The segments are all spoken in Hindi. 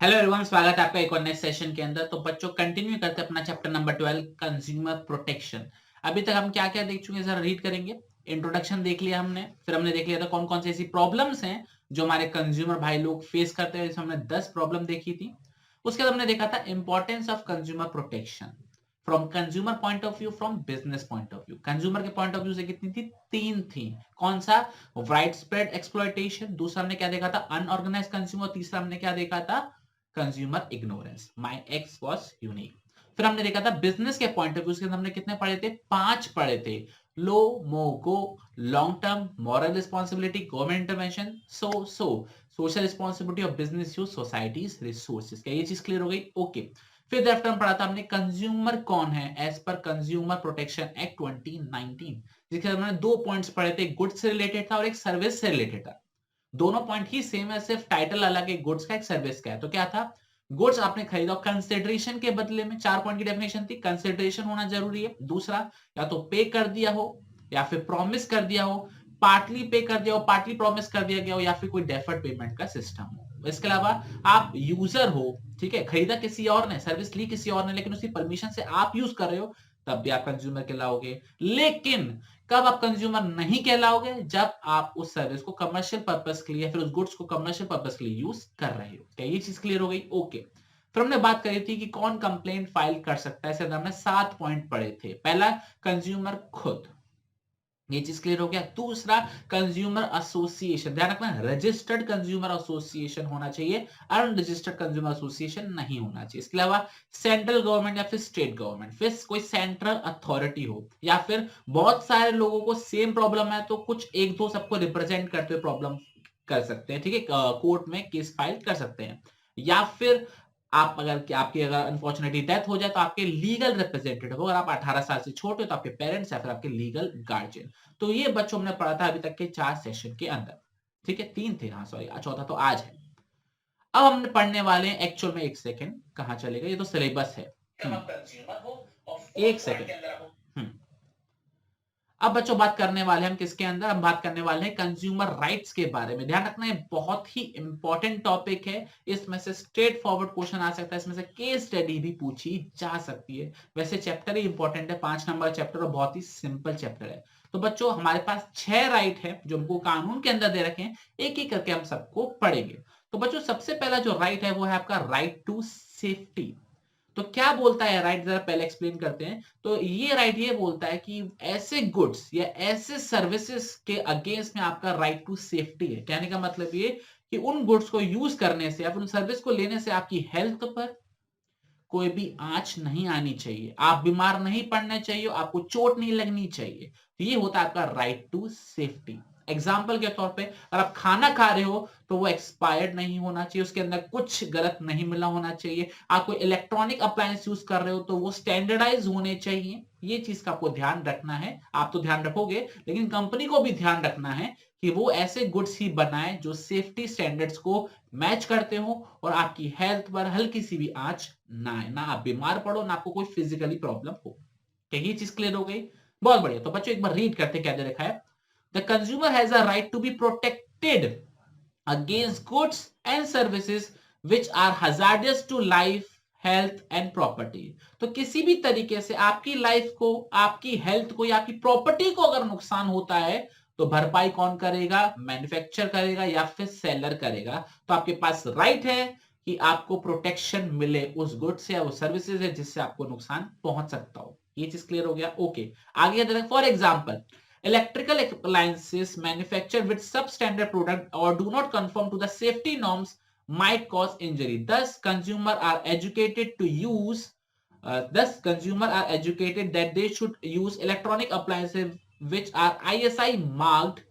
हेलो एवरीवन, स्वागत है आपका एक और नए सेशन के अंदर। तो बच्चों कंटिन्यू करते हैं अपना चैप्टर नंबर 12 कंज्यूमर प्रोटेक्शन। अभी तक हम क्या क्या देख चुके हैं, जरा रीड करेंगे। इंट्रोडक्शन देख लिया हमने, फिर हमने देख लिया था कौन कौन सी ऐसी प्रॉब्लम्स हैं जो हमारे कंज्यूमर भाई लोग फेस करते हैं। जैसे हमने 10 प्रॉब्लम देखी थी। उसके बाद हमने देखा था importance of consumer protection from consumer point of view, from business point of view. Consumer के पॉइंट ऑफ व्यू से कितनी थी? 3 थी। कौन सा? Wide spread exploitation. दूसरा हमने क्या देखा था? Unorganised consumer. तीसरा हमने क्या देखा था? Consumer ignorance. My x was unique. फिर हमने देखा था बिजनेस के पॉइंट ऑफ व्यू से हमने कितने पढ़े थे? 5 पढ़े थे। लो, मोगो, long term, moral responsibility, government intervention, social responsibility of business use societies resources. क्या ये चीज क्लियर हो गई? ओके। फिर आफ्टर हम पढ़ा था हमने कंज्यूमर कौन है as per consumer protection act 2019, जिसके हमने 2 पॉइंट्स पढ़े थे। गुड्स से रिलेटेड था और एक सर्विस से रिलेटेड था। दोनों पॉइंट ही सेम है, सिर्फ टाइटल अलग है। गुड्स का, एक सर्विस का है। तो क्या था? गुड्स आपने खरीदा कंसिडरेशन के बदले में। 4 पॉइंट की डेफिनेशन थी। कंसिडरेशन होना जरूरी है। दूसरा, या तो पे कर दिया हो या फिर प्रॉमिस कर दिया हो, पार्टली पे कर दिया हो, पार्टली प्रॉमिस कर दिया गया हो, या फिर कोई डेफर्ड पेमेंट का सिस्टम हो। इसके अलावा आप यूजर हो, ठीक है, खरीदा किसी और ने, सर्विस ली किसी और ने, लेकिन उसकी परमिशन से आप यूज कर रहे हो, तब भी आप कंज्यूमर कहलाओगे। लेकिन कब आप कंज्यूमर नहीं कहलाओगे? जब आप उस सर्विस को कमर्शियल पर्पस के लिए या फिर उस गुड्स को कमर्शियल पर्पस के लिए यूज कर रहे हो। क्या ये चीज क्लियर हो गई? ओके। फिर हमने बात करी थी कि कौन कंप्लेंट फाइल कर सकता है। इसके हमने 7 पॉइंट पढ़े थे। पहला, कंज्यूमर खुद, ये चीज क्लियर हो गया। दूसरा, कंज्यूमर एसोसिएशन, ध्यान रखना रजिस्टर्ड कंज्यूमर एसोसिएशन होना चाहिए, अनरजिस्टर्ड कंज्यूमर एसोसिएशन नहीं होना चाहिए। इसके अलावा सेंट्रल गवर्नमेंट या फिर स्टेट गवर्नमेंट, फिर कोई सेंट्रल अथॉरिटी हो, या फिर बहुत सारे लोगों को सेम प्रॉब्लम है तो कुछ एक दो सबको रिप्रेजेंट करते हुए प्रॉब्लम कर सकते हैं, ठीक है, कोर्ट में केस फाइल कर सकते हैं। या फिर आप अगर आपकी अगर अनफॉर्चुनेटली डेथ हो जाए तो आपके लीगल रिप्रेजेंटेटिव, अगर आप 18 साल से छोटे हो तो आपके पेरेंट्स या फिर आपके लीगल गार्जियन। तो ये बच्चों हमने पढ़ा था अभी तक के 4 सेशन के अंदर, ठीक है। 3 थे, हाँ सॉरी, चौथा तो आज है। अब हम पढ़ने वाले हैं एक्चुअल में। एक सेकंड, कहां चलेगा? ये तो सिलेबस है। एक सेकंड। अब बच्चों बात करने वाले हैं हम किसके अंदर? हम बात करने वाले हैं कंज्यूमर राइट्स के बारे में। ध्यान रखना, ये बहुत ही इंपॉर्टेंट टॉपिक है। इसमें से स्ट्रेट फॉरवर्ड क्वेश्चन आ सकता है, इसमें से केस स्टडी भी पूछी जा सकती है। वैसे चैप्टर ही इंपॉर्टेंट है, 5 नंबर चैप्टर और बहुत ही सिंपल चैप्टर है। तो बच्चों हमारे पास 6 राइट है जो हमको कानून के अंदर दे रखे हैं। एक एक करके हम सबको पढ़ेंगे। तो बच्चों सबसे पहला जो राइट है वो है आपका राइट टू सेफ्टी। तो क्या बोलता है राइट, जरा पहले एक्सप्लेन करते हैं। तो ये राइट ये बोलता है कि ऐसे गुड्स या ऐसे सर्विसेज के अगेंस्ट में आपका राइट टू सेफ्टी है। कहने का मतलब ये कि उन गुड्स को यूज करने से या फिर उन सर्विस को लेने से आपकी हेल्थ पर कोई भी आंच नहीं आनी चाहिए, आप बीमार नहीं पड़ने चाहिए, आपको चोट नहीं लगनी चाहिए। तो ये होता है आपका राइट टू सेफ्टी। एग्जाम्पल के तौर पे, अगर आप खाना खा रहे हो तो वो एक्सपायर्ड नहीं होना चाहिए, उसके अंदर कुछ गलत नहीं मिला होना चाहिए। आप कोई इलेक्ट्रॉनिक अप्लायंस यूज कर रहे हो तो वो स्टैंडर्डाइज होने चाहिए। ये चीज का आपको ध्यान रखना है। आप तो ध्यान रखोगे, लेकिन कंपनी को भी ध्यान रखना है कि वो ऐसे गुड्स ही बनाए जो सेफ्टी स्टैंडर्ड्स को मैच करते हो और आपकी हेल्थ पर हल्की सी भी आंच ना आए, ना आप बीमार पड़ो, ना आपको कोई फिजिकली प्रॉब्लम हो। क्या ये चीज क्लियर हो गई? बहुत बढ़िया। तो बच्चों एक बार रीड करते क्या दे रखा है। The consumer has a right to be protected against goods and services which are hazardous to life, health and property. तो किसी भी तरीके से आपकी लाइफ को, आपकी हेल्थ को या आपकी प्रॉपर्टी को अगर नुकसान होता है तो भरपाई कौन करेगा? मैन्युफैक्चर करेगा या फिर सेलर करेगा। तो आपके पास राइट है कि आपको प्रोटेक्शन मिले उस गुड्स से या उस सर्विसेज है जिससे आपको नुकसान पहुंच सकता हो। ये चीज क्लियर हो गया? ओके। आगे for example, electrical appliances manufactured with substandard product or do not conform to the safety norms might cause injury. Thus consumer are educated that they should use electronic appliances which are ISI marked,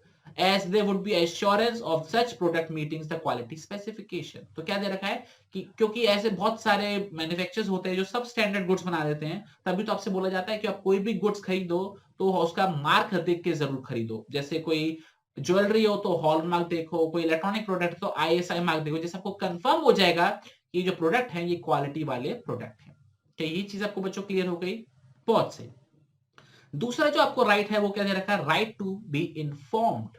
as there would be assurance of such product meeting the quality specification. तो क्या दे रखा है कि क्योंकि ऐसे बहुत सारे मैन्युफैक्चरर्स होते हैं जो सब स्टैंडर्ड गुड्स बना देते हैं, तभी तो आपसे बोला जाता है कि आप कोई भी गुड्स खरीदो तो उसका मार्क देख के जरूर खरीदो। जैसे कोई ज्वेलरी हो तो हॉलमार्क देखो, कोई इलेक्ट्रॉनिक प्रोडक्ट तो आईएसआई मार्क देखो, जैसे आपको कंफर्म हो जाएगा कि जो प्रोडक्ट है ये क्वालिटी वाले प्रोडक्ट है। क्या ये चीज आपको बच्चों क्लियर हो गई? बहुत सही। दूसरा जो आपको राइट है वो क्या दे रखा है? Right to be informed.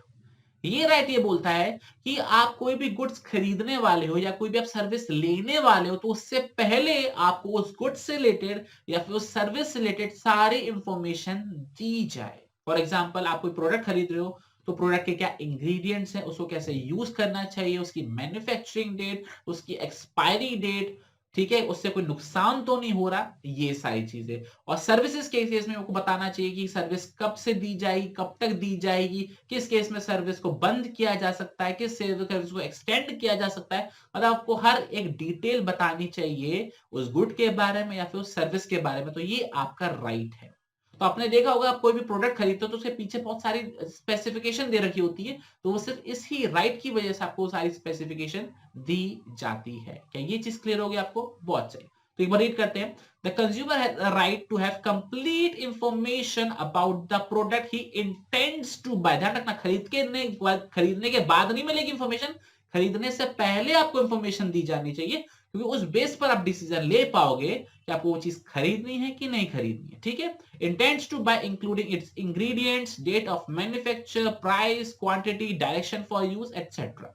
ये राइट ये बोलता है कि आप कोई भी गुड्स खरीदने वाले हो या कोई भी आप सर्विस लेने वाले हो तो उससे पहले आपको उस गुड्स से रिलेटेड या फिर उस सर्विस से रिलेटेड सारी इंफॉर्मेशन दी जाए। फॉर एग्जांपल आप कोई प्रोडक्ट खरीद रहे हो तो प्रोडक्ट के क्या इंग्रेडिएंट्स हैं, उसको कैसे यूज करना चाहिए, उसकी मैन्युफैक्चरिंग डेट, उसकी एक्सपायरी डेट, ठीक है, उससे कोई नुकसान तो नहीं हो रहा, ये सारी चीजें। और सर्विसेज के केस में आपको बताना चाहिए कि सर्विस कब से दी जाएगी, कब तक दी जाएगी, किस केस में सर्विस को बंद किया जा सकता है, किस सर्विस को एक्सटेंड किया जा सकता है। मतलब आपको हर एक डिटेल बतानी चाहिए उस गुड के बारे में या फिर उस सर्विस के बारे में, तो ये आपका राइट है। तो आपने देखा होगा आप कोई भी प्रोडक्ट खरीदते हो तो उसके पीछे बहुत सारी स्पेसिफिकेशन दे रखी होती है, तो वो सिर्फ इसी राइट की वजह से आपको सारी स्पेसिफिकेशन दी जाती है। क्या ये चीज क्लियर होगी आपको? बहुत सही। तो एक बार रीड करते हैं। The consumer has a right to have complete information about the product he intends to buy. ध्यान रखना, खरीदने के बाद नहीं मिलेगी इंफॉर्मेशन, खरीदने से पहले आपको इंफॉर्मेशन दी जानी चाहिए, क्योंकि उस बेस पर आप डिसीजन ले पाओगे कि आपको वो चीज खरीदनी है कि नहीं खरीदनी है। ठीक है, intends to buy including its ingredients, date of manufacture, price, quantity, direction for use etcetera.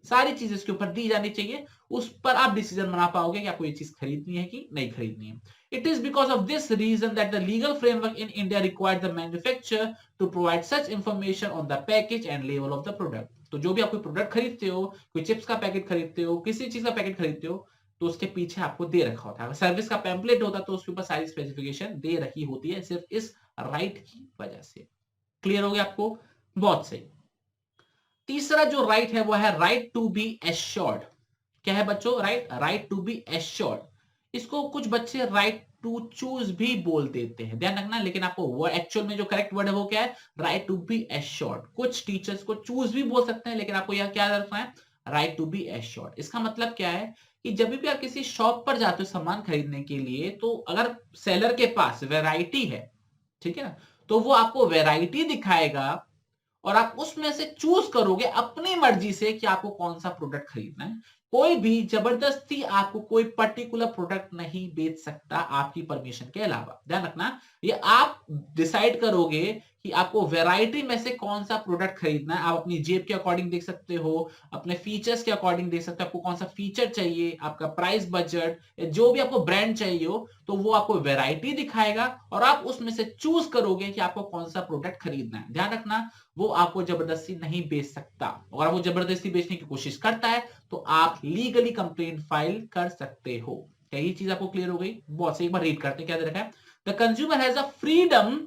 सारी चीजें इसके ऊपर दी जानी चाहिए, उस पर आप डिसीजन बना पाओगे कि आपको ये चीज खरीदनी है कि नहीं खरीदनी है। It is because of this reason that the legal framework in India requires the manufacturer to provide such information on the package and लेवल ऑफ द प्रोडक्ट। तो जो भी आप कोई प्रोडक्ट खरीदते हो, कोई चिप्स का पैकेट खरीदते हो, किसी चीज का पैकेट खरीदते हो, तो उसके पीछे आपको दे रखा होता है। सर्विस का पैम्पलेट होता है तो उसके ऊपर सारी स्पेसिफिकेशन दे रखी होती है, सिर्फ इस राइट की वजह से। क्लियर हो गया आपको? बहुत सही। तीसरा जो राइट है वो है राइट टू बी एश्योर्ड। क्या है बच्चों? Right to be assured. इसको कुछ बच्चे राइट टू चूज भी बोल देते हैं, ध्यान रखना। लेकिन आपको वो एक्चुअल में जो करेक्ट वर्ड है वो क्या है? Right to be assured. कुछ टीचर्स को चूज भी बोल सकते हैं, लेकिन आपको यह क्या रखना है? Right to be assured. इसका मतलब क्या है कि जब भी आप किसी शॉप पर जाते हो सामान खरीदने के लिए, तो अगर सेलर के पास वैरायटी है, ठीक है ना, तो वो आपको वैरायटी दिखाएगा और आप उसमें से चूज करोगे अपनी मर्जी से कि आपको कौन सा प्रोडक्ट खरीदना है। कोई भी जबरदस्ती आपको कोई पर्टिकुलर प्रोडक्ट नहीं बेच सकता आपकी परमिशन के अलावा। ध्यान रखना, ये आप डिसाइड करोगे कि आपको वैरायटी में से कौन सा प्रोडक्ट खरीदना है। आप अपनी जेब के अकॉर्डिंग देख सकते हो, अपने फीचर्स के अकॉर्डिंग देख सकते हो, आपको कौन सा फीचर चाहिए, आपका प्राइस बजट, जो भी आपको ब्रांड चाहिए हो, तो वो आपको वैरायटी दिखाएगा और आप उसमें से चूज करोगे कि आपको कौन सा प्रोडक्ट खरीदना है। ध्यान रखना, वो आपको जबरदस्ती नहीं बेच सकता। और वो जबरदस्ती बेचने की कोशिश करता है तो आप लीगली कंप्लेंट फाइल कर सकते हो। क्या ये चीज आपको क्लियर हो गई? बहुत सही। एक बार रीड करते हैं क्या दे रखा है। The consumer has a freedom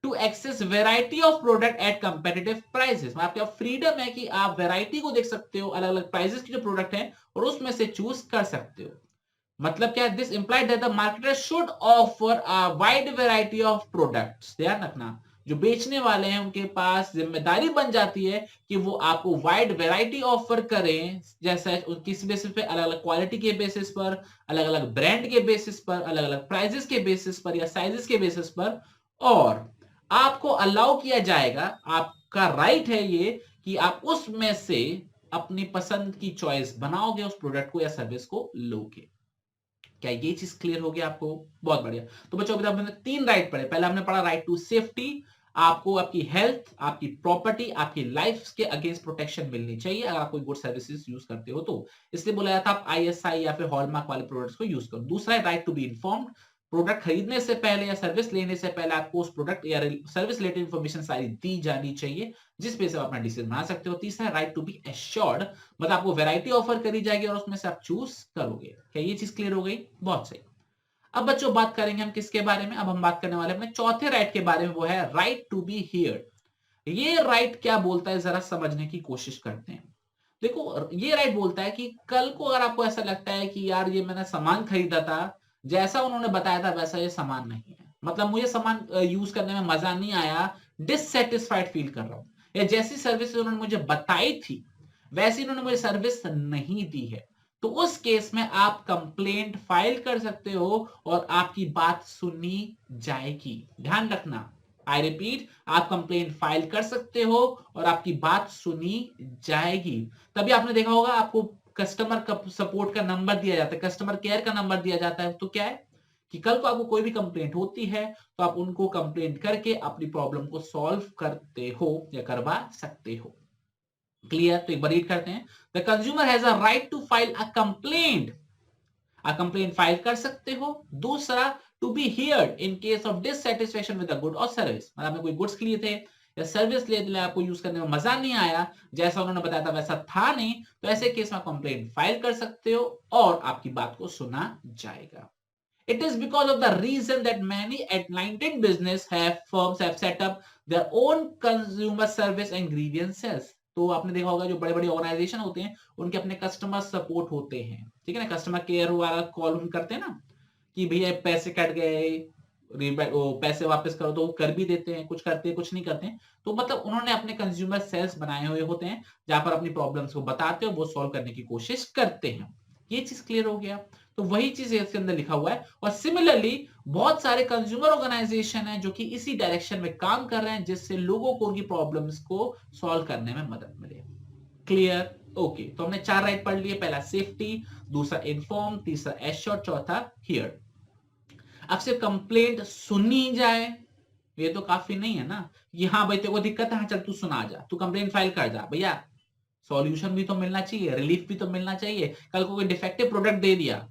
to access variety of product at competitive prices. आपके फ्रीडम है कि आप वेराइटी को देख सकते हो, अलग अलग प्राइसेस के जो प्रोडक्ट हैं, और उसमें से चूज कर सकते हो। मतलब क्या है? This implied that the marketer should offer a wide variety of products. ध्यान रखना, जो बेचने वाले हैं उनके पास जिम्मेदारी बन जाती है कि वो आपको वाइड वैरायटी ऑफर करें, जैसा किस बेसिस पे? अलग अलग क्वालिटी के बेसिस पर, अलग अलग ब्रांड के बेसिस पर, अलग अलग प्राइसेस के बेसिस पर या साइजेस के बेसिस पर। और आपको अलाउ किया जाएगा, आपका राइट है ये, कि आप उसमें से अपनी पसंद की चॉइस बनाओगे, उस प्रोडक्ट को या सर्विस को लोगे। क्या ये चीज क्लियर हो गया आपको? बहुत बढ़िया। तो बच्चों, अभी तक हमने 3 राइट पढ़े। पहले हमने पढ़ा राइट टू सेफ्टी, आपको आपकी हेल्थ, आपकी प्रॉपर्टी, आपकी लाइफ के अगेंस्ट प्रोटेक्शन मिलनी चाहिए अगर आप कोई गुड सर्विसेज यूज करते हो तो। इसलिए बोला जाता है आप आईएसआई या फिर हॉलमार्क वाले प्रोडक्ट्स को यूज करो। दूसरा है right to be informed. Product खरीदने से पहले या सर्विस लेने से पहले आपको उस प्रोडक्ट या सर्विस रिलेटेड इंफॉर्मेशन सारी दी जानी चाहिए, जिस पे से आप अपना डिसीजन बना सकते हो। तीसरा है राइट टू बी एश्योर्ड, मतलब आपको वैरायटी ऑफर करी जाएगी और उसमें से आप चूज करोगे। क्या ये चीज क्लियर हो गई? बहुत सही। अब बच्चों बात करेंगे हम किसके बारे में? अब हम बात करने वाले अपने चौथे राइट के बारे में, वो है राइट टू बी हियर्ड। ये राइट क्या बोलता है, जरा समझने की कोशिश करते हैं। देखो, ये राइट बोलता है कि कल को अगर आपको ऐसा लगता है कि यार ये मैंने सामान खरीदा था, जैसा उन्होंने बताया था वैसा ये सामान नहीं है, मतलब मुझे सामान यूज करने में मजा नहीं आया, डिससेटिस्फाइड फील कर रहा हूं, या जैसी सर्विस उन्होंने मुझे बताई थी वैसी उन्होंने मुझे सर्विस नहीं दी है, तो उस केस में आप कंप्लेंट फाइल कर सकते हो और आपकी बात सुनी जाएगी। ध्यान रखना, आई रिपीट, आप कंप्लेंट फाइल कर सकते हो और आपकी बात सुनी जाएगी। तभी आपने देखा होगा आपको कस्टमर सपोर्ट का नंबर दिया जाता है, कस्टमर केयर का नंबर दिया जाता है। तो क्या है कि कल को आपको कोई भी कंप्लेंट होती है तो आप उनको कंप्लेंट करके अपनी प्रॉब्लम को सॉल्व करते हो या करवा सकते हो। क्लियर? तो एक बार रीड करते हैं। The consumer has a right to file a complaint file कर सकते हो। दूसरा, to be heard in case of dissatisfaction with the good और सर्विस, मतलब आपने कोई गुड्स लिए थे या सर्विस ले लिया, आपको यूज करने में मजा नहीं आया, जैसा उन्होंने बताया था वैसा था नहीं, तो ऐसे केस में कंप्लेंट फाइल कर सकते हो और आपकी बात को सुना जाएगा। It is because of the reason that many enlightened business firms have set up their own consumer service and grievances। तो आपने देखा होगा जो बड़े बड़े ऑर्गेनाइजेशन होते हैं उनके अपने कस्टमर सपोर्ट होते हैं, ठीक है ना, कस्टमर केयर वाला कॉल हम करते हैं ना कि भैया पैसे कट गए, पैसे वापस करो, तो वो कर भी देते हैं, कुछ करते हैं कुछ नहीं करते हैं। तो मतलब उन्होंने अपने कंज्यूमर सेल्स बनाए हुए होते हैं जहां पर अपनी प्रॉब्लम्स को बताते हैं, वो सॉल्व करने की कोशिश करते हैं। ये चीज क्लियर हो गया। तो वही चीज इसके अंदर लिखा हुआ है। और सिमिलरली बहुत सारे कंज्यूमर ऑर्गेनाइजेशन हैं जो कि इसी डायरेक्शन में काम कर रहे हैं जिससे लोगों को उनकी प्रॉब्लम्स को सॉल्व करने में मदद मिले। क्लियर? ओके, तो हमने 4 राइट पढ़ लिए। पहला सेफ्टी, दूसरा इन्फॉर्म, तीसरा एश्योर, चौथा हियर। अब सिर्फ कंप्लेंट सुनी जाए ये तो काफी नहीं है ना, कि हाँ भाई तेरे को दिक्कत है, हाँ चल तू सुना जा, तू कंप्लेंट फाइल कर जा। भैया सॉल्यूशन भी तो मिलना चाहिए, रिलीफ भी तो मिलना चाहिए। कल को कोई डिफेक्टिव प्रोडक्ट दे दिया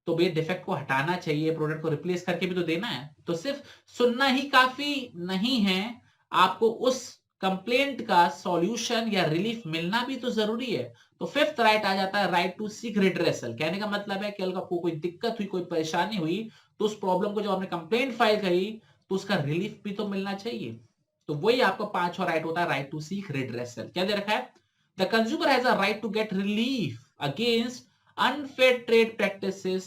तो भैया डिफेक्ट को हटाना चाहिए, प्रोडक्ट को रिप्लेस करके भी तो देना है। तो सिर्फ सुनना ही काफी नहीं है, आपको उस कंप्लेंट का सॉल्यूशन या रिलीफ मिलना भी तो जरूरी है। तो फिफ्थ राइट आ जाता है राइट टू सीक रिड्रेसल। कहने का मतलब है कि कल आपको कोई दिक्कत हुई, कोई परेशानी हुई, तो उस प्रॉब्लम को जब आपने कंप्लेंट फाइल करी तो उसका रिलीफ भी तो मिलना चाहिए। तो वही आपका पांचवा राइट होता है राइट टू सीक रिड्रेसल। क्या दे रखा है? The consumer has a right to get relief against unfair trade practices,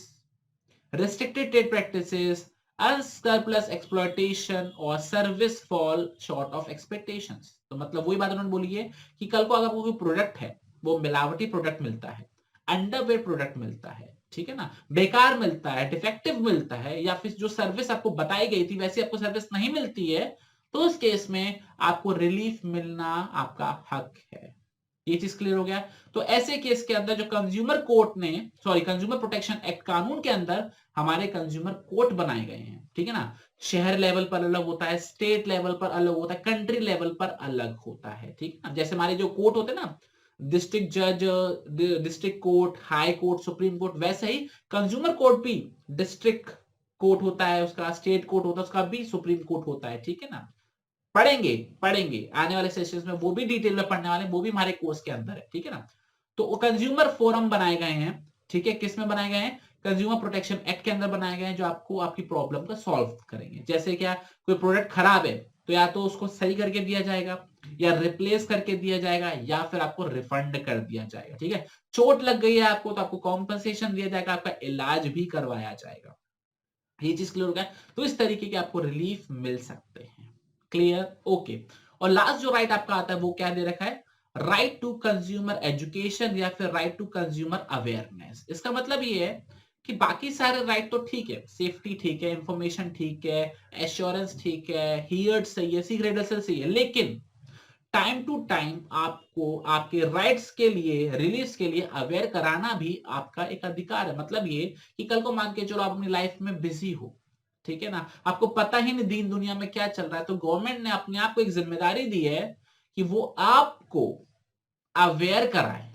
restricted trade practices, unscrupulous exploitation और service fall short of expectations। तो मतलब वही बात उन्होंने बोली है कि कल को अगर कोई प्रोडक्ट है, वो मिलावटी प्रोडक्ट मिलता है, अंडरवेयर प्रोडक्ट मिलता है, ठीक है ना, बेकार मिलता है, डिफेक्टिव मिलता है, या फिर जो सर्विस आपको बताई गई थी वैसी आपको सर्विस नहीं मिलती है, तो उस केस में आपको रिलीफ मिलना आपका हक है। ये चीज क्लियर हो गया। तो ऐसे केस के अंदर जो कंज्यूमर कोर्ट ने, सॉरी, कंज्यूमर प्रोटेक्शन एक्ट कानून के अंदर हमारे कंज्यूमर कोर्ट बनाए गए हैं, ठीक है ना। शहर लेवल पर अलग होता है, स्टेट लेवल पर अलग होता है, कंट्री लेवल पर अलग होता है, ठीक है ना। जैसे हमारे जो कोर्ट होते हैं ना, डिस्ट्रिक्ट जज, district court, high court, supreme court, वैसे ही कंज्यूमर कोर्ट भी डिस्ट्रिक्ट कोर्ट होता है उसका, स्टेट कोर्ट होता है उसका, भी सुप्रीम कोर्ट होता है, ठीक है ना। पढ़ेंगे पढ़ेंगे आने वाले सेशंस में, वो भी डिटेल में पढ़ने वाले, वो भी हमारे कोर्स के अंदर है, ठीक है ना। तो कंज्यूमर फोरम बनाए गए हैं, ठीक है, किस में बनाए गए हैं? कंज्यूमर प्रोटेक्शन एक्ट के अंदर बनाए गए हैं, जो आपको आपकी प्रॉब्लम को सॉल्व करेंगे। जैसे क्या, कोई प्रोडक्ट खराब है तो या तो उसको सही करके दिया जाएगा, या रिप्लेस करके दिया जाएगा, या फिर आपको रिफंड कर दिया जाएगा, ठीक है। चोट लग गई है आपको तो आपको कॉम्पनसेशन दिया जाएगा, आपका इलाज भी करवाया जाएगा। ये चीज क्लियर हो गया। तो इस तरीके के आपको रिलीफ मिल सकते हैं। क्लियर? ओके। और लास्ट जो राइट आपका आता है वो क्या दे रखा है? राइट टू कंज्यूमर एजुकेशन या फिर राइट टू कंज्यूमर अवेयरनेस। इसका मतलब ये है कि बाकी सारे राइट तो ठीक है, सेफ्टी ठीक है, इंफॉर्मेशन ठीक है, एश्योरेंस ठीक है, हियर्ड सही है, सीक रिड्रेसल सही है, लेकिन टाइम टू टाइम आपको आपके राइट्स के लिए, रिलीज के लिए अवेयर कराना भी आपका एक अधिकार है। मतलब ये कि कल को मान के चलो आप अपनी लाइफ में बिजी हो, ठीक है ना, आपको पता ही नहीं दीन दुनिया में क्या चल रहा है, तो गवर्नमेंट ने अपने आप को एक जिम्मेदारी दी है कि वो आपको अवेयर कराए,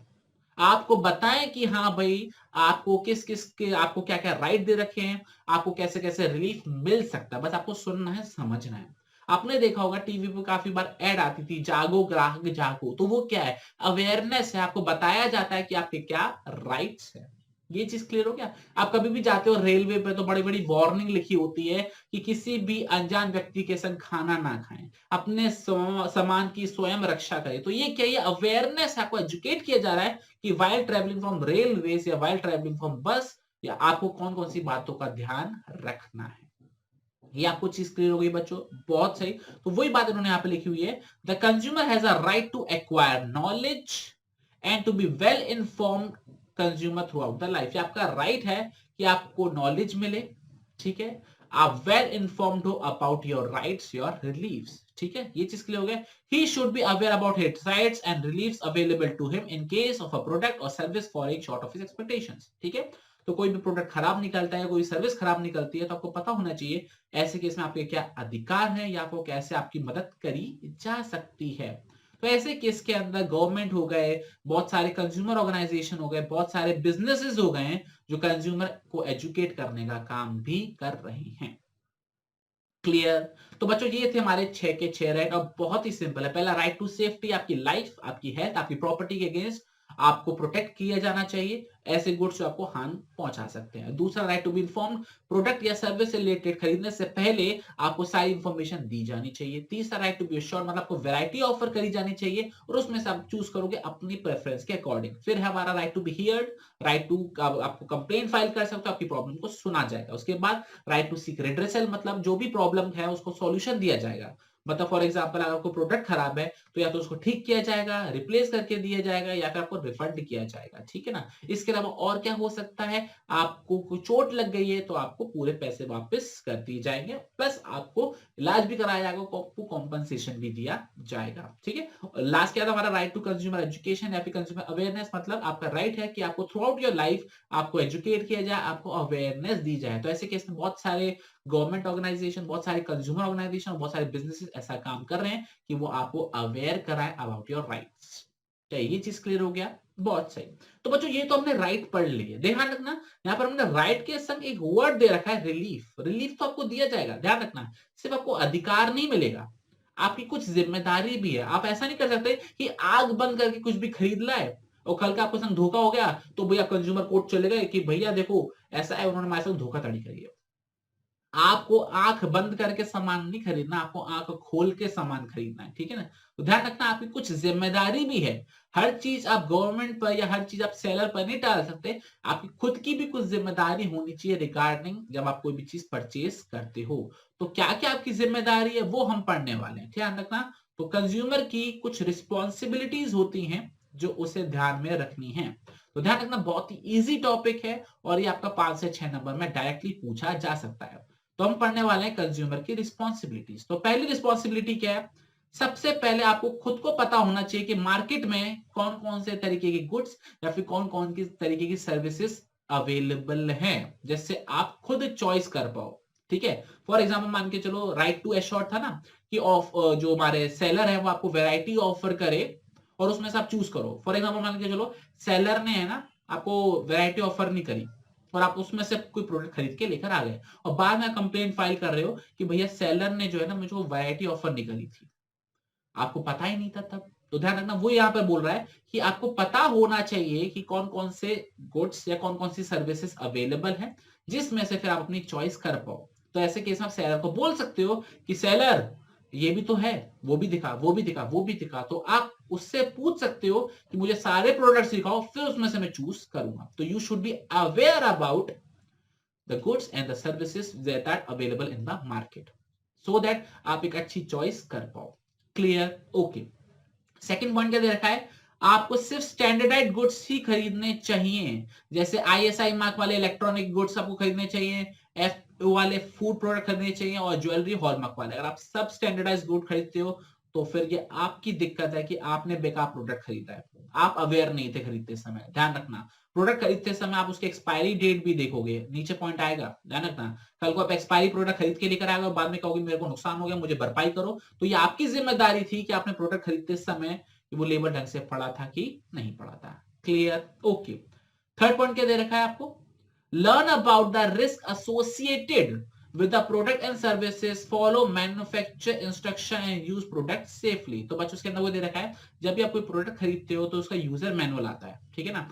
आपको बताएं कि हाँ भाई आपको किस किस के, आपको क्या क्या राइट दे रखे हैं, आपको कैसे कैसे रिलीफ मिल सकता है। बस आपको सुनना है, समझना है। आपने देखा होगा टीवी पे काफी बार ऐड आती थी, जागो ग्राहक जागो, तो वो क्या है? अवेयरनेस है, आपको बताया जाता है कि आपके क्या राइट्स है। ये चीज क्लियर हो गया। आप कभी भी जाते हो रेलवे पे तो बड़ी बड़ी वार्निंग लिखी होती है कि किसी भी अनजान व्यक्ति के संग खाना ना खाएं, अपने सामान की स्वयं रक्षा करें। तो ये क्या, ये अवेयरनेस, आपको एजुकेट किया जा रहा है कि वाइल ट्रेवलिंग फ्रॉम रेलवे या वाइल ट्रेवलिंग फ्रॉम बस, या आपको कौन कौन सी बातों का ध्यान रखना है। ये आपको चीज क्लियर हो गई बच्चों? बहुत सही। तो वही बात इन्होंने यहाँ पे लिखी हुई है, the consumer has a right to acquire knowledge and to be well informed consumer throughout the life. आपका राइट है कि आपको नॉलेज मिले, ठीक है, आप वेल इन्फॉर्म्ड हो about your rights, your reliefs, ठीक है। ये चीज क्लियर हो गया। He should be aware about his rights and reliefs available to him in case of a product or service falling short of his expectations, ठीक है। तो कोई भी प्रोडक्ट खराब निकलता है, कोई सर्विस खराब निकलती है, तो आपको पता होना चाहिए ऐसे केस में आपके क्या अधिकार है, या आपको कैसे आपकी मदद करी जा सकती है। तो ऐसे केस के अंदर गवर्नमेंट हो गए, बहुत सारे कंज्यूमर ऑर्गेनाइजेशन हो गए, बहुत सारे बिजनेसेस हो गए जो कंज्यूमर को एजुकेट करने का काम भी कर रहे हैं। क्लियर? तो बच्चों ये थे हमारे 6 के 6 राइट और बहुत ही सिंपल है। पहला राइट टू सेफ्टी, आपकी लाइफ, आपकी हेल्थ, आपकी प्रॉपर्टी के अगेंस्ट आपको प्रोटेक्ट किया जाना चाहिए ऐसे गुड्स जो आपको हार्म पहुंचा सकते हैं। दूसरा right to be informed, product या सर्विस से रिलेटेड खरीदने से पहले आपको सारी इंफॉर्मेशन दी जानी चाहिए। तीसरा राइट टू बी एश्योर्ड, मतलब आपको वैरायटी ऑफर करी जानी चाहिए और उसमें से आप चूज करोगे अपनी प्रेफरेंस के अकॉर्डिंग। फिर है हमारा right to be heard, right to आपको कंप्लेंट फाइल कर सकते हो, आपकी प्रॉब्लम को सुना जाएगा। उसके बाद राइट टू सीक रेड्रेसल, मतलब जो भी प्रॉब्लम है उसको सॉल्यूशन दिया जाएगा। मतलब फॉर एग्जांपल अगर आपको प्रोडक्ट खराब है तो या तो उसको ठीक किया जाएगा, रिप्लेस करके दिया जाएगा या फिर आपको रिफंड किया जाएगा, ठीक है ना। इसके अलावा और क्या हो सकता है, आपको कोई चोट लग गई है तो आपको पूरे पैसे वापस कर दिए जाएंगे, प्लस आपको इलाज भी कराया जाएगा, आपको कॉम्पनसेशन भी दिया जाएगा, ठीक है। लास्ट क्या था हमारा राइट टू कंज्यूमर एजुकेशन या फिर कंज्यूमर अवेयरनेस, मतलब आपका राइट है कि आपको थ्रू आउट योर लाइफ आपको एजुकेट किया जाए, आपको अवेयरनेस दी जाए। तो ऐसे केस में बहुत सारे गवर्नमेंट ऑर्गेनाइजेशन, बहुत सारे कंज्यूमर ऑर्गेनाइजेशन, बहुत सारे बिजनेसेस ऐसा काम कर रहे हैं कि वो आपको अवेयर कराए अबाउट योर राइट्स। क्या ये चीज क्लियर हो गया? बहुत सही। तो बच्चों ये तो हमने राइट पढ़ लिए, ध्यान रखना यहाँ पर हमने राइट के संग एक वर्ड दे रखा है रिलीफ। रिलीफ तो आपको दिया जाएगा, ध्यान रखना, सिर्फ आपको अधिकार नहीं मिलेगा, आपकी कुछ जिम्मेदारी भी है। आप ऐसा नहीं कर सकते कि आग बंद करके कुछ भी खरीद लाए और कल का आपको संग धोखा हो गया तो भैया कंज्यूमर कोर्ट चले गए कि भैया देखो ऐसा है, उन्होंने हमारे साथ धोखाधड़ी करी है। आपको आंख बंद करके सामान नहीं खरीदना, आपको आंख खोल के सामान खरीदना है, ठीक है ना। तो ध्यान रखना आपकी कुछ जिम्मेदारी भी है। हर चीज आप गवर्नमेंट पर या हर चीज आप सेलर पर नहीं डाल सकते, आपकी खुद की भी कुछ जिम्मेदारी होनी चाहिए रिगार्डिंग जब आप कोई भी चीज परचेज करते हो। तो क्या क्या आपकी जिम्मेदारी है वो हम पढ़ने वाले हैं, ध्यान रखना। तो कंज्यूमर की कुछ रिस्पॉन्सिबिलिटीज होती हैं जो उसे ध्यान में रखनी है। तो ध्यान रखना बहुत ही इजी टॉपिक है और ये आपका 5 से 6 नंबर में डायरेक्टली पूछा जा सकता है। तो हम पढ़ने वाले हैं कंज्यूमर की रिस्पॉन्सिबिलिटीज। तो पहली रिस्पॉन्सिबिलिटी क्या है, सबसे पहले आपको खुद को पता होना चाहिए कि मार्केट में कौन कौन से तरीके के गुड्स या फिर कौन कौन की तरीके की सर्विसेज अवेलेबल हैं, जिससे आप खुद चॉइस कर पाओ, ठीक है। फॉर एग्जाम्पल मान के चलो राइट टू एश्योर था ना कि ऑफ जो हमारे सेलर है वो आपको वेराइटी ऑफर करे और उसमें से आप चूज करो। फॉर एग्जाम्पल मान के चलो सेलर ने है ना आपको वेराइटी ऑफर नहीं करी और आप उसमें से कोई प्रोडक्ट खरीद के लेकर आ गए और बाद में कंप्लेंट फाइल कर रहे हो कि भैया सेलर ने जो है ना मुझको वैरायटी ऑफर नहीं करी थी, आपको पता ही नहीं था तब। तो ध्यान रखना वो यहाँ पर बोल रहा है कि आपको पता होना चाहिए कि कौन कौन से गुड्स या कौन कौन सी सर्विसेज अवेलेबल है जिसमें से फिर आप अपनी चॉइस कर पाओ। तो ऐसे केस में आप सेलर को बोल सकते हो कि सेलर ये भी तो है, वो भी दिखा, वो भी दिखा, वो भी दिखा। तो आप उससे पूछ सकते हो कि मुझे सारे प्रोडक्ट्स दिखाओ, फिर उसमें से मैं चूज करूंगा। तो you should be aware about the goods and the services that are available in the market so that आप एक अच्छी चॉइस कर पाओ। क्लियर? ओके। सेकंड पॉइंट क्या दे रखा है, आपको सिर्फ स्टैंडर्डाइज्ड गुड्स ही खरीदने चाहिए, जैसे आईएसआई मार्क वाले इलेक्ट्रॉनिक गुड्स आपको खरीदने चाहिए, एफओ वाले फूड प्रोडक्ट खरीदने चाहिए और ज्वेलरी हॉलमार्क वाले। अगर आप सब स्टैंडर्डाइज्ड गुड खरीदते हो तो फिर ये आपकी दिक्कत है कि आपने बेकार प्रोडक्ट खरीदा है, आप अवेयर नहीं थे खरीदते समय। ध्यान रखना प्रोडक्ट खरीदते समय आप उसकी एक्सपायरी डेट भी देखोगे, नीचे पॉइंट आएगा, ध्यान रखना। कल को आप एक्सपायरी प्रोडक्ट खरीद के लेकर आएगा और बाद में कहोगे मेरे को नुकसान हो गया, मुझे भरपाई करो, तो ये आपकी जिम्मेदारी थी कि आपने प्रोडक्ट खरीदते समय वो लेबल ढंग से पढ़ा था कि नहीं पढ़ा था। क्लियर? ओके। थर्ड पॉइंट क्या दे रखा है आपको, learn about the risk associated with the product and services, follow manufacturer instruction and use product safely। तो बच्चों उसके अंदर वो दे रखा है जब भी आप कोई प्रोडक्ट खरीदते हो तो उसका यूजर मैनुअल आता है, ठीक है ना,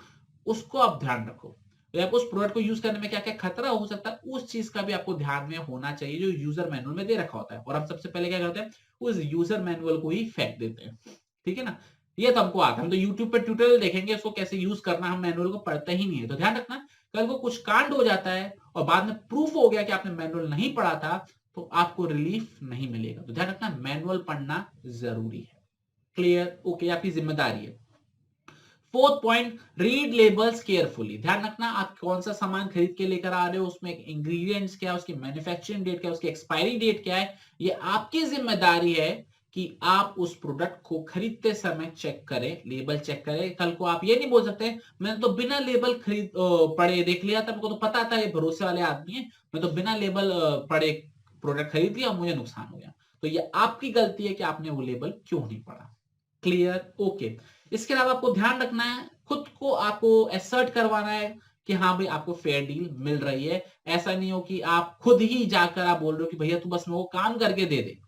उसको आप ध्यान रखो। तो आप उस प्रोडक्ट को यूज करने में क्या क्या खतरा हो सकता है उस चीज का भी आपको ध्यान में होना चाहिए जो यूजर मैनुअल में दे रखा होता है। और हम सबसे पहले क्या करते हैं, उस यूजर मैनुअल को ही फेंक देते हैं, ठीक है ना। ये तो हमको आता है, हम तो यूट्यूब पे ट्यूटोरियल देखेंगे उसको कैसे यूज करना, हम मैनुअल को पढ़ते ही नहीं है। तो ध्यान रखना कल को कुछ कांड हो जाता है और बाद में प्रूफ हो गया कि आपने मैनुअल नहीं पढ़ा था तो आपको रिलीफ नहीं मिलेगा। तो ध्यान रखना मैनुअल पढ़ना जरूरी है। क्लियर? ओके, आपकी जिम्मेदारी है। Fourth point, read labels carefully. ध्यान रखना आप कौन सा सामान खरीद के लेकर आ रहे हो, उसमें इंग्रेडिएंट्स क्या है, उसकी मैन्युफैक्चरिंग डेट क्या है, उसकी एक्सपायरी डेट क्या है, ये आपकी जिम्मेदारी है कि आप उस प्रोडक्ट को खरीदते समय चेक करें, लेबल चेक करें। कल को आप ये नहीं बोल सकते मैंने तो बिना लेबल खरीद पढ़े देख लिया था, मेरे को तो पता था ये भरोसे वाले आदमी है, मैं तो बिना लेबल पढ़े प्रोडक्ट खरीद लिया, मुझे नुकसान हो गया। तो ये आपकी गलती है कि आपने वो लेबल क्यों नहीं पढ़ा। Clear, okay. इसके अलावा आपको ध्यान रखना है, खुद को आपको एसर्ट करवाना है कि हाँ भाई आपको फेयर डील मिल रही है। ऐसा नहीं हो कि आप खुद ही जाकर आप बोल रहे हो कि भैया तू बस मेरे को काम करके दे दे।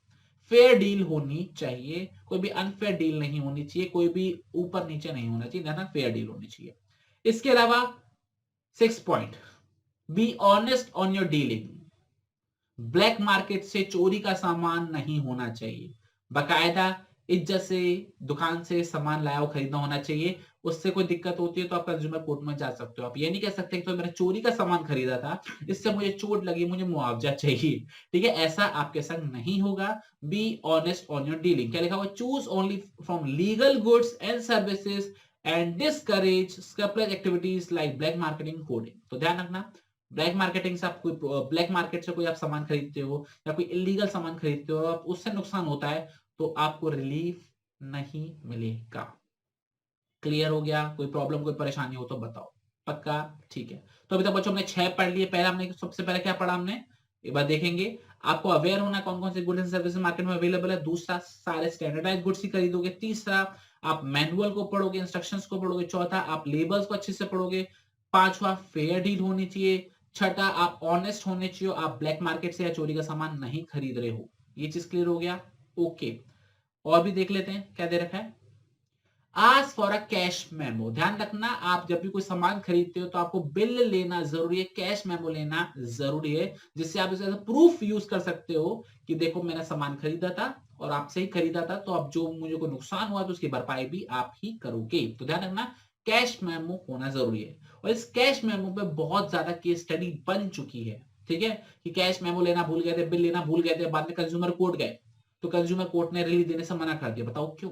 फेयर डील होनी चाहिए, कोई भी अनफेयर डील नहीं होनी चाहिए, कोई भी ऊपर नीचे नहीं होना चाहिए, ना फेयर डील होनी चाहिए। इसके अलावा 6 point, B honest on your dealing. Black market से चोरी का सामान नहीं होना चाहिए, बकायदा इज्जत से दुकान से सामान लाया और खरीदना होना चाहिए। उससे कोई दिक्कत होती है तो आप कंज्यूमर कोर्ट में जा सकते हो। आप ये नहीं कह सकते कि तो मैंने चोरी का सामान खरीदा था, इससे मुझे चोट लगी, मुझे मुआवजा चाहिए। ठीक है, ऐसा आपके संग नहीं होगा। Be honest on your dealing. क्या लिखा हुआ? Choose only from legal goods and services and discourage scrupulous activities like black marketing hoarding. तो ध्यान रखना, ब्लैक मार्केटिंग से आप कोई ब्लैक मार्केट से कोई आप सामान खरीदते हो या कोई इलीगल सामान खरीदते हो, आप उससे नुकसान होता है तो आपको रिलीफ नहीं मिलेगा। क्लियर हो गया? कोई प्रॉब्लम कोई परेशानी हो तो बताओ। पक्का? ठीक है। तो अभी तक बच्चों हमने 6 पढ़ लिए। पहला हमने सबसे पहले क्या पढ़ा हमने, एक बार देखेंगे। आपको अवेयर होना कौन कौन से गुड्स एंड सर्विसेज मार्केट में अवेलेबल है। दूसरा, सारे स्टैंडर्डाइज्ड गुड्स ही खरीदोगे। तीसरा, आप मैनुअल को पढ़ोगे, इंस्ट्रक्शंस को पढ़ोगे। चौथा, आप लेबल्स को अच्छे से पढ़ोगे। पांचवा, फेयर डील होनी चाहिए। छठा, आप ऑनेस्ट होने चाहिए, आप ब्लैक मार्केट से या चोरी का सामान नहीं खरीद रहे हो। ये चीज क्लियर हो गया? ओके। और भी देख लेते हैं क्या दे रखा है। Ask for a cash memo. ध्यान रखना, आप जब भी कोई सामान खरीदते हो तो आपको बिल लेना जरूरी है, कैश मेमो लेना जरूरी है, जिससे आप इसे प्रूफ यूज कर सकते हो कि देखो मैंने सामान खरीदा था और आपसे ही खरीदा था, तो अब जो मुझे कोई नुकसान हुआ तो उसकी भरपाई भी आप ही करोगे। तो ध्यान रखना, कैश मेमो होना जरूरी है। और इस कैश मेमो पे बहुत ज्यादा केस स्टडी बन चुकी है। ठीक है, कि कैश मेमो लेना भूल गए थे, बिल लेना भूल गए थे, बाद में कंज्यूमर कोर्ट गए तो कंज्यूमर कोर्ट ने रिलीफ देने से मना कर दिया। बताओ क्यों?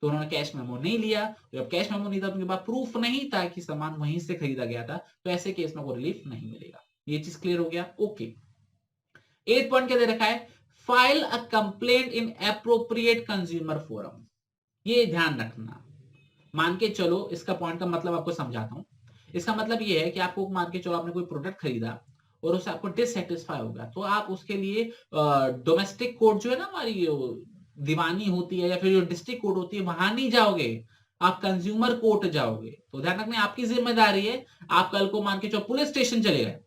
तो उन्होंने कैश मेमो नहीं लिया। जब कैश मेमो नहीं था तो उनके पास प्रूफ नहीं था कि सामान वहीं से खरीदा गया था, तो ऐसे केस में को रिलीफ नहीं मिलेगा। ये चीज क्लियर हो गया? ओके। 8 पॉइंट क्या दे रखा है? File a complaint in appropriate consumer forum. ये ध्यान रखना। मान के चलो, इसका पॉइंट का मतलब आपको समझाता हूं। इसका मतलब ये है कि आपको मान के चलो आपने कोई प्रोडक्ट खरीदा और उससे आपको डिससेटिस्फाई होगा, तो आप उसके लिए डोमेस्टिक कोर्ट जो है ना, हमारी दीवानी होती है या फिर जो डिस्ट्रिक्ट कोर्ट होती है, वहां नहीं जाओगे, आप कंज्यूमर कोर्ट जाओगे। तो ध्यान रखना, आपकी जिम्मेदारी है। आप कल को मान के चलो पुलिस स्टेशन चले गए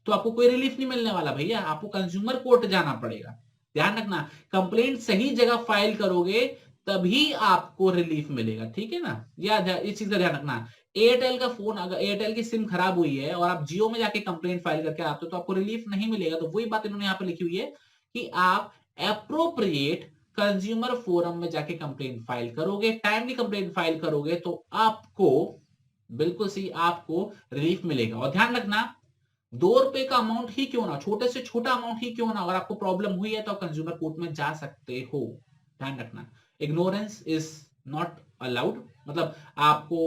तो आपको कोई रिलीफ नहीं मिलने वाला भैया, आपको कंज्यूमर कोर्ट जाना पड़ेगा। ध्यान रखना, कंप्लेंट सही जगह फाइल करोगे तभी आपको रिलीफ मिलेगा। ठीक है ना? इस चीज का ध्यान रखना। एयरटेल का फोन, अगर एयरटेल की सिम खराब हुई है और आप जियो में जाके कंप्लेंट फाइल करके आते हो तो आपको रिलीफ नहीं मिलेगा। तो वही बात इन्होंने यहाँ पे लिखी हुई है कि आप अप्रोप्रिएट कंज्यूमर फोरम में जाके कंप्लेंट फाइल करोगे, टाइमली कंप्लेंट फाइल करोगे तो आपको, बिल्कुल सही, आपको रिलीफ मिलेगा। और ध्यान रखना, ₹2 का अमाउंट ही क्यों ना, छोटे से छोटा अमाउंट ही क्यों ना, अगर आपको प्रॉब्लम हुई है तो आप कंज्यूमर कोर्ट में जा सकते हो। ध्यान रखना, इग्नोरेंस इज नॉट अलाउड। मतलब आपको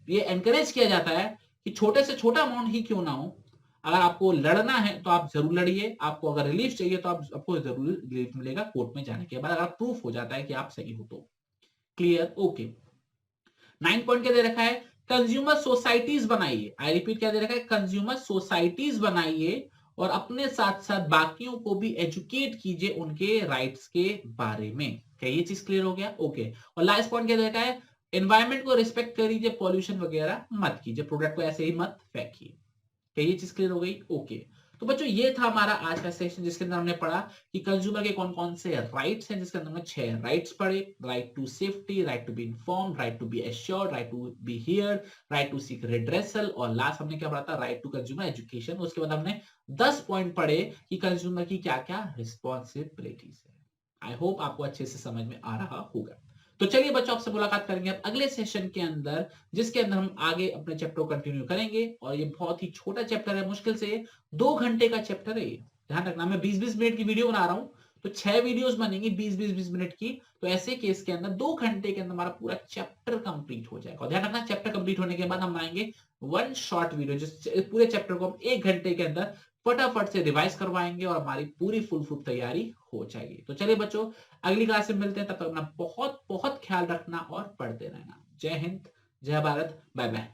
ये एनकरेज किया जाता है कि छोटे से छोटा अमाउंट ही क्यों ना हो, अगर आपको लड़ना है तो आप जरूर लड़िए। आपको अगर रिलीफ चाहिए तो आपको जरूर रिलीफ मिलेगा कोर्ट में जाने के बाद, अगर प्रूफ हो जाता है कि आप सही हो तो। क्लियर? ओके। 9 पॉइंट क्या दे रखा है? कंज्यूमर सोसाइटीज बनाइए। आई रिपीट, क्या दे रखा है? कंज्यूमर सोसाइटीज बनाइए और अपने साथ साथ बाकियों को भी एजुकेट कीजिए उनके राइट्स के बारे में। क्या ये चीज क्लियर हो गया? ओके। और लास्ट पॉइंट क्या दे रखा है? एनवायरमेंट को रिस्पेक्ट करिए, पॉल्यूशन वगैरह मत कीजिए, प्रोडक्ट को ऐसे ही मत फेंकिए। क्या ये चीज क्लियर हो गई? ओके। तो बच्चों ये था हमारा आज का सेशन, जिसके अंदर हमने पढ़ा कि कंज्यूमर के कौन कौन से राइट्स हैं, जिसके अंदर हमने 6 राइट्स पढ़े। Right to safety, right to be inform, right to be assured, right to be heard, right to seek redressal, और लास्ट हमने क्या पढ़ा था? Right to consumer education. उसके बाद हमने 10 पॉइंट पढ़े कि कंज्यूमर की क्या क्या रिस्पॉन्सिबिलिटीज है। आई होप आपको अच्छे से समझ में आ रहा होगा। तो चलिए बच्चों, आपसे मुलाकात करेंगे अब अगले सेशन के अंदर, जिसके अंदर हम आगे अपने चैप्टर को कंटिन्यू करेंगे। और ये बहुत ही छोटा चैप्टर है, मुश्किल से 2 घंटे का चैप्टर है ये। ध्यान रखना, मैं 20-20 मिनट की वीडियो बना रहा हूं, तो 6 वीडियोस बनेंगी 20-20 मिनट की। तो ऐसे केस के अंदर 2 घंटे के अंदर हमारा पूरा चैप्टर कंप्लीट हो जाएगा। और ध्यान रखना, चैप्टर कंप्लीट होने के बाद हम बनाएंगे 1 शॉर्ट वीडियो, जिस पूरे चैप्टर को हम 1 घंटे के अंदर फटाफट से रिवाइज करवाएंगे और हमारी पूरी फुल प्रूफ तैयारी हो जाएगी। तो चलिए बच्चों, अगली क्लास में मिलते हैं। तब तक अपना बहुत बहुत ख्याल रखना और पढ़ते रहना। जय हिंद, जय भारत, बाय बाय।